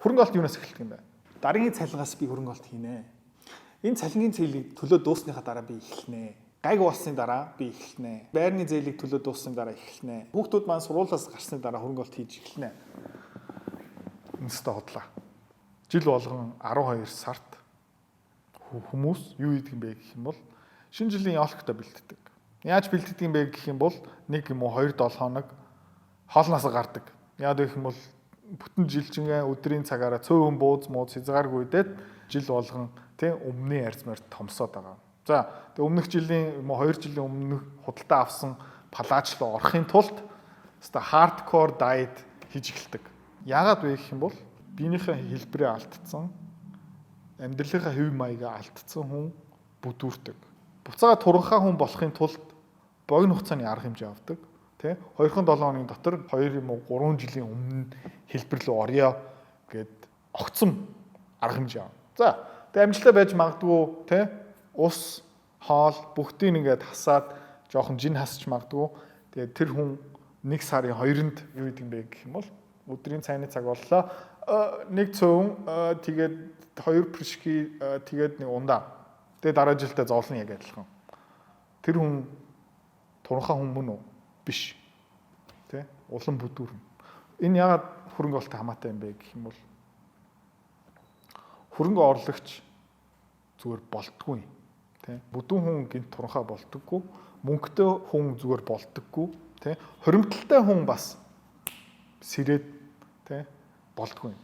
Хөрөнгө олт юунаас эхэлдэг юм бэ? Дараагийн цалингаас би хөрөнгө олт хийнэ. Энэ цалингийн зээлийг төлөө дуусныхаа дараа би эхэлнэ. Гайг болсны дараа би эхэлнэ. Байрны зээлийг төлөө дуусны дараа эхэлнэ. Хүүхдүүд маань сургуулиас гарсны дараа хөрөнгө олт хийж эхэлнэ. Энэстэй хотлоо. Жил болгон 12 сард хүмүүс юу хийдэг юм бэ гэх юм бол шинэ жилийн ялгтаа бэлддэг. Яаж бэлддэг юм бэ гэх юм бол 1 юм уу 2-7 хоног хоолноос гардаг. Яагаад гэх юм бол бүтэн жилчингээ өдрийн цагаараа цөөхөн бууз хязгааргүй дээд жил болгон тийм өмнө ярьцмаар томсоод байгаа. За тэгээ өмнөх жилийн юм уу 2 жилийн өмнөх худалдаа авсан палаж руу орохын тулд өстой хардкор дайет хийж эхэлдэг. Яагаад вэ гэх юм бол биенийхээ хэлбэрээ алдсан, амьдралынхаа хэв маягаа алдсан хүн бүдүүрдэг. Буцаага туранхай хүн болохын тулд богино хугацааны арга хэмжээ авдаг. Тэ 2-7 хоногийн дотор 2 юм уу 3 жилийн өмнө хэлбэр рүү орё гэд огцом арга хэмжээ авна. За тэгээ амжилттай байж магадгүй тэ ус, хоол бүгдийг ингээд хасаад жоохон жин хасч магадгүй. Тэгээ тэр хүн 1 сарын 2-нд юу гэдэг юм бэ гэх юм бол өдрийн цайны цаг боллоо. 1 цөөн тэгээд 2 пришки тэгээд 1 ундаа. Тэгээ дараа жилдээ зовлон яг адилхан. Тэр хүн туранхай хүн мөн үү? Биш. Тэ? Улам бүдүүрнэ. Энэ яагаад хөрөнгө олттой хамаатай юм бэ гэх юм бол хөрөнгө орлогч зүгээр болтгүй. Тэ? Бүдүүн хүн гинт туранхай болтгогүй, мөнгөтэй хүн зүгээр болтгогүй, тэ? Хоримтлалтай хүн бас сэрээд тэ болтгүй.